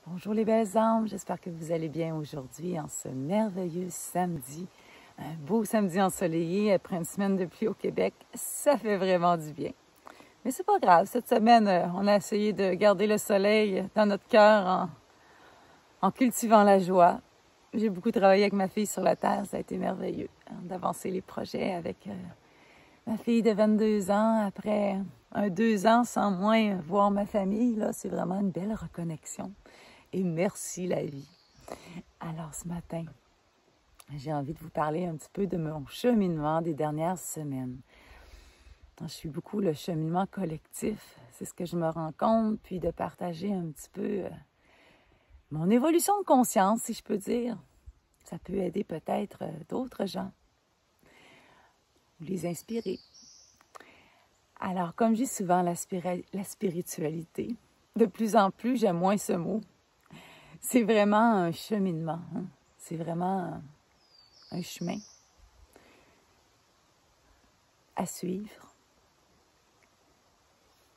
Bonjour les belles âmes, j'espère que vous allez bien aujourd'hui en ce merveilleux samedi. Un beau samedi ensoleillé après une semaine de pluie au Québec, ça fait vraiment du bien. Mais c'est pas grave, cette semaine, on a essayé de garder le soleil dans notre cœur en cultivant la joie. J'ai beaucoup travaillé avec ma fille sur la terre, ça a été merveilleux d'avancer les projets avec ma fille de 22 ans. Après 2 ans sans moins voir ma famille, là, c'est vraiment une belle reconnexion. Et merci la vie. Alors ce matin, j'ai envie de vous parler un petit peu de mon cheminement des dernières semaines. Je suis beaucoup le cheminement collectif, c'est ce que je me rends compte, puis de partager un petit peu mon évolution de conscience, si je peux dire. Ça peut aider peut-être d'autres gens, ou les inspirer. Alors, comme je dis souvent, la spiritualité, de plus en plus, j'aime moins ce mot. C'est vraiment un cheminement, hein? C'est vraiment un chemin à suivre.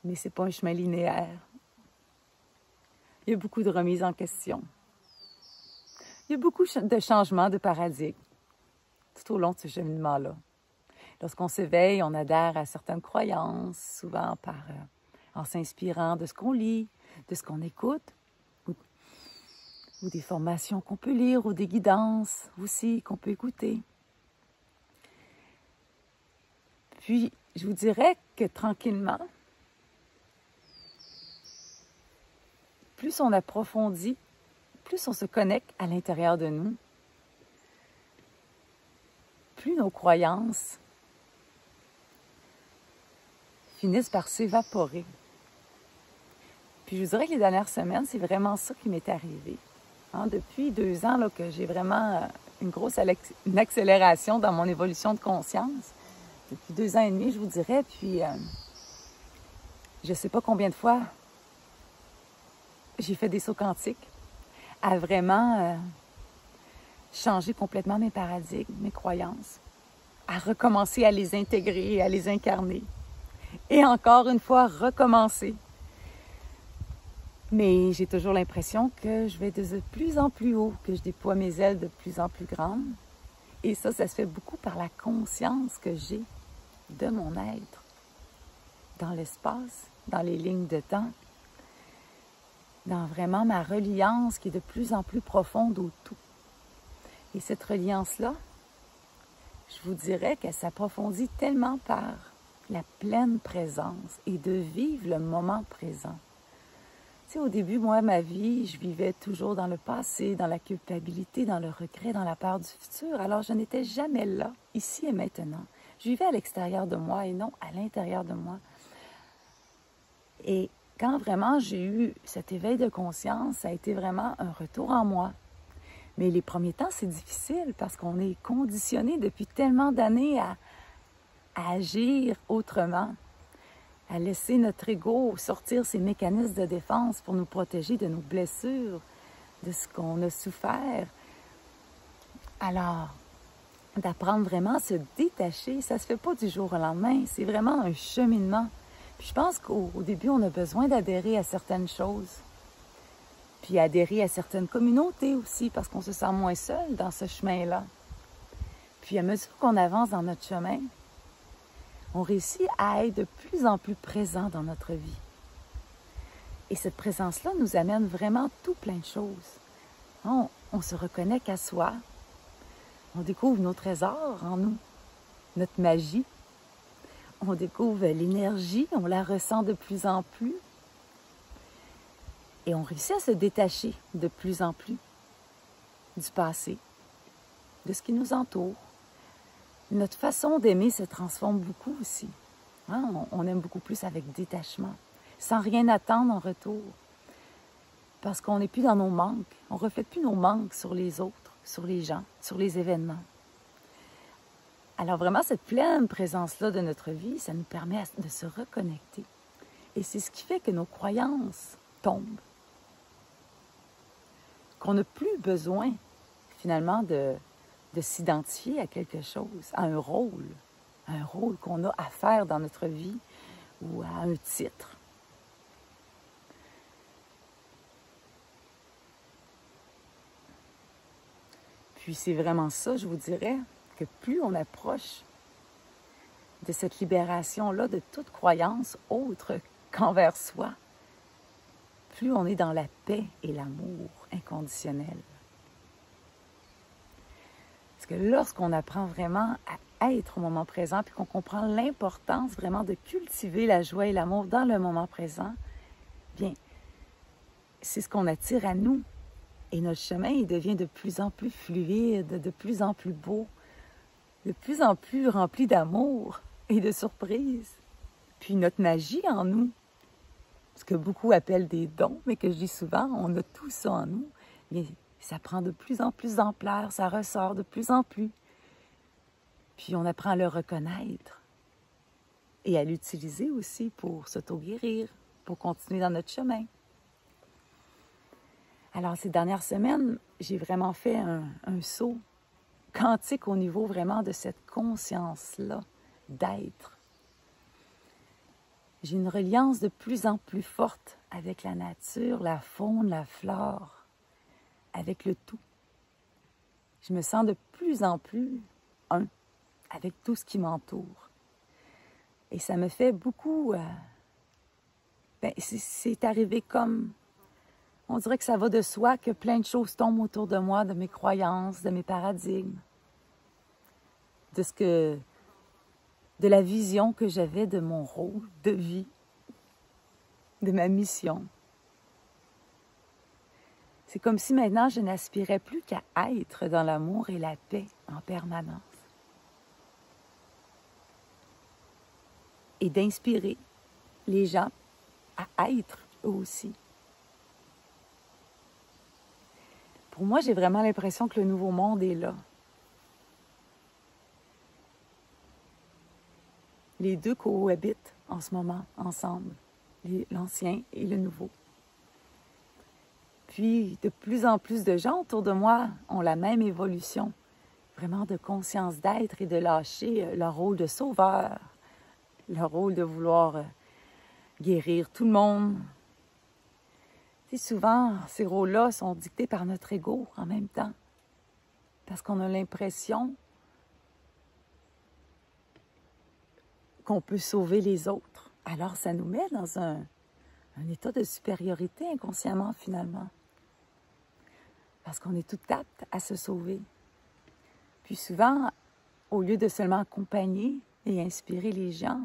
Mais ce n'est pas un chemin linéaire. Il y a beaucoup de remises en question. Il y a beaucoup de changements de paradigme tout au long de ce cheminement-là. Lorsqu'on s'éveille, on adhère à certaines croyances, souvent en s'inspirant de ce qu'on lit, de ce qu'on écoute, ou des formations qu'on peut lire, ou des guidances aussi qu'on peut écouter. Puis, je vous dirais que tranquillement, plus on approfondit, plus on se connecte à l'intérieur de nous, plus nos croyances finissent par s'évaporer. Puis je vous dirais que les dernières semaines, c'est vraiment ça qui m'est arrivé. Depuis 2 ans là, que j'ai vraiment une accélération dans mon évolution de conscience. Depuis 2 ans et demi, je vous dirais. Puis je ne sais pas combien de fois j'ai fait des sauts quantiques à vraiment changer complètement mes paradigmes, mes croyances, à recommencer à les intégrer, à les incarner. Et encore une fois, recommencer. Mais j'ai toujours l'impression que je vais de plus en plus haut, que je déploie mes ailes de plus en plus grandes. Et ça se fait beaucoup par la conscience que j'ai de mon être, dans l'espace, dans les lignes de temps, dans vraiment ma reliance qui est de plus en plus profonde au tout. Et cette reliance-là, je vous dirais qu'elle s'approfondit tellement par la pleine présence et de vivre le moment présent. Tu sais, au début, moi, ma vie, je vivais toujours dans le passé, dans la culpabilité, dans le regret, dans la peur du futur. Alors, je n'étais jamais là, ici et maintenant. Je vivais à l'extérieur de moi et non à l'intérieur de moi. Et quand vraiment j'ai eu cet éveil de conscience, ça a été vraiment un retour en moi. Mais les premiers temps, c'est difficile parce qu'on est conditionné depuis tellement d'années à agir autrement, à laisser notre ego sortir ses mécanismes de défense pour nous protéger de nos blessures, de ce qu'on a souffert. Alors, d'apprendre vraiment à se détacher, ça ne se fait pas du jour au lendemain, c'est vraiment un cheminement. Puis je pense qu'au début, on a besoin d'adhérer à certaines choses, puis adhérer à certaines communautés aussi, parce qu'on se sent moins seul dans ce chemin-là. Puis à mesure qu'on avance dans notre chemin, on réussit à être de plus en plus présent dans notre vie. Et cette présence-là nous amène vraiment tout plein de choses. On se reconnecte à soi. On découvre nos trésors en nous, notre magie. On découvre l'énergie, on la ressent de plus en plus. Et on réussit à se détacher de plus en plus du passé, de ce qui nous entoure. Notre façon d'aimer se transforme beaucoup aussi. On aime beaucoup plus avec détachement, sans rien attendre en retour. Parce qu'on n'est plus dans nos manques. On ne reflète plus nos manques sur les autres, sur les gens, sur les événements. Alors vraiment, cette pleine présence-là de notre vie, ça nous permet de se reconnecter. Et c'est ce qui fait que nos croyances tombent. Qu'on n'a plus besoin, finalement, de s'identifier à quelque chose, à un rôle qu'on a à faire dans notre vie ou à un titre. Puis c'est vraiment ça, je vous dirais, que plus on approche de cette libération-là de toute croyance autre qu'envers soi, plus on est dans la paix et l'amour inconditionnel. Parce que lorsqu'on apprend vraiment à être au moment présent, puis qu'on comprend l'importance vraiment de cultiver la joie et l'amour dans le moment présent, bien, c'est ce qu'on attire à nous. Et notre chemin, il devient de plus en plus fluide, de plus en plus beau, de plus en plus rempli d'amour et de surprises. Puis notre magie en nous, ce que beaucoup appellent des dons, mais que je dis souvent, on a tout ça en nous, bien, ça prend de plus en plus d'ampleur, ça ressort de plus en plus. Puis on apprend à le reconnaître et à l'utiliser aussi pour s'auto-guérir, pour continuer dans notre chemin. Alors, ces dernières semaines, j'ai vraiment fait un saut quantique au niveau vraiment de cette conscience-là d'être. J'ai une reliance de plus en plus forte avec la nature, la faune, la flore, avec le tout. Je me sens de plus en plus un avec tout ce qui m'entoure. Et ça me fait beaucoup... c'est arrivé comme... On dirait que ça va de soi que plein de choses tombent autour de moi, de mes croyances, de mes paradigmes, de la vision que j'avais de mon rôle de vie, de ma mission. C'est comme si maintenant je n'aspirais plus qu'à être dans l'amour et la paix en permanence. Et d'inspirer les gens à être eux aussi. Pour moi, j'ai vraiment l'impression que le nouveau monde est là. Les deux cohabitent en ce moment, ensemble, l'ancien et le nouveau. Puis, de plus en plus de gens autour de moi ont la même évolution, vraiment de conscience d'être et de lâcher leur rôle de sauveur, leur rôle de vouloir guérir tout le monde. Tu sais, souvent, ces rôles-là sont dictés par notre ego en même temps, parce qu'on a l'impression qu'on peut sauver les autres. Alors, ça nous met dans un état de supériorité inconsciemment, finalement. Parce qu'on est tout apte à se sauver. Puis souvent, au lieu de seulement accompagner et inspirer les gens,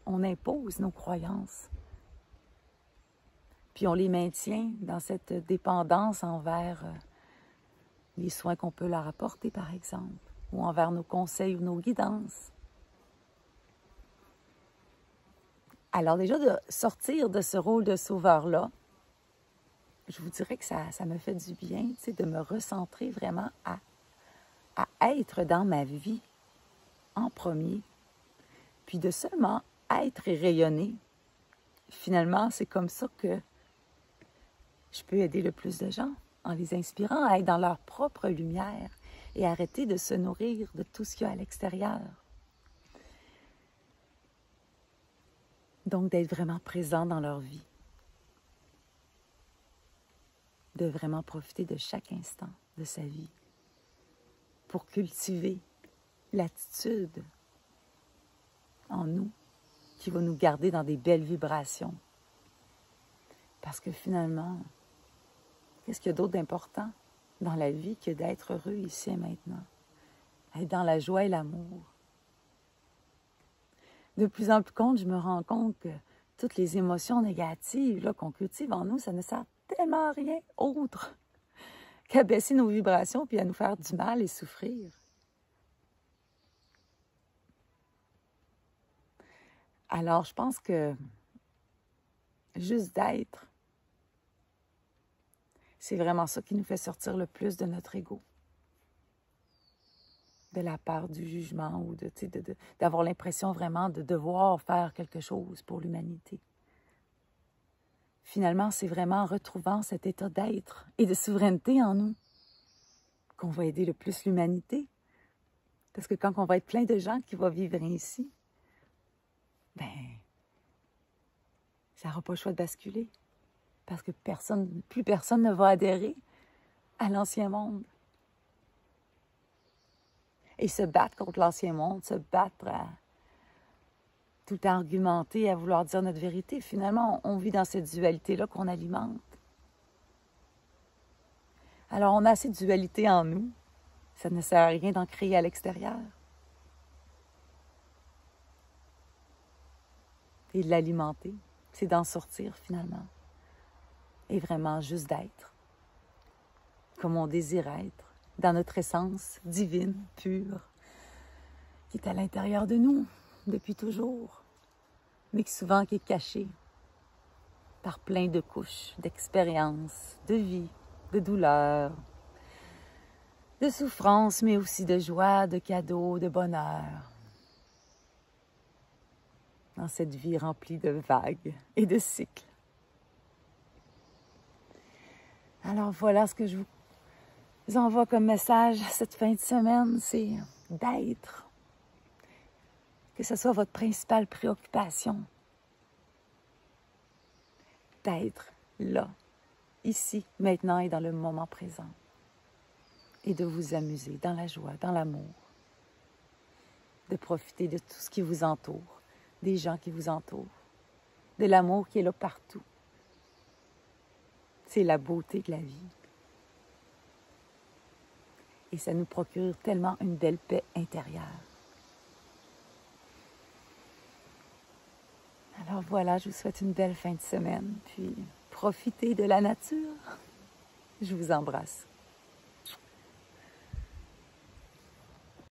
on impose nos croyances. Puis on les maintient dans cette dépendance envers les soins qu'on peut leur apporter, par exemple, ou envers nos conseils ou nos guidances. Alors déjà, de sortir de ce rôle de sauveur-là, je vous dirais que ça me fait du bien, tu sais, de me recentrer vraiment à être dans ma vie en premier, puis de seulement être et rayonner. Finalement, c'est comme ça que je peux aider le plus de gens, en les inspirant à être dans leur propre lumière et arrêter de se nourrir de tout ce qu'il y a à l'extérieur. Donc, d'être vraiment présent dans leur vie. De vraiment profiter de chaque instant de sa vie pour cultiver l'attitude en nous qui va nous garder dans des belles vibrations. Parce que finalement, qu'est-ce qu'il y a d'autre d'important dans la vie que d'être heureux ici et maintenant? Être dans la joie et l'amour. De plus en plus je me rends compte que toutes les émotions négatives là, qu'on cultive en nous, ça ne sert tellement à rien autre qu'à baisser nos vibrations puis à nous faire du mal et souffrir. Alors, je pense que juste d'être, c'est vraiment ça qui nous fait sortir le plus de notre ego. De la peur du jugement ou d'avoir l'impression vraiment de devoir faire quelque chose pour l'humanité. Finalement, c'est vraiment en retrouvant cet état d'être et de souveraineté en nous qu'on va aider le plus l'humanité. Parce que quand on va être plein de gens qui vont vivre ainsi, ben, ça n'aura pas le choix de basculer. Parce que plus personne ne va adhérer à l'ancien monde. et se battre contre l'ancien monde, se battre à tout le temps argumenter, à vouloir dire notre vérité. Finalement, on vit dans cette dualité-là qu'on alimente. Alors, on a assez de dualité en nous. Ça ne sert à rien d'en créer à l'extérieur. Et de l'alimenter, c'est d'en sortir finalement. Et vraiment juste d'être comme on désire être, dans notre essence divine, pure, qui est à l'intérieur de nous depuis toujours, mais qui souvent qui est cachée par plein de couches d'expériences, de vie, de douleur, de souffrance, mais aussi de joie, de cadeaux, de bonheur. Dans cette vie remplie de vagues et de cycles. Alors voilà ce que je vous envoie comme message cette fin de semaine, c'est d'être. Que ce soit votre principale préoccupation. D'être là, ici, maintenant et dans le moment présent. Et de vous amuser dans la joie, dans l'amour. De profiter de tout ce qui vous entoure, des gens qui vous entourent, de l'amour qui est là partout. C'est la beauté de la vie. Et ça nous procure tellement une belle paix intérieure. Alors voilà, je vous souhaite une belle fin de semaine, puis profitez de la nature. Je vous embrasse.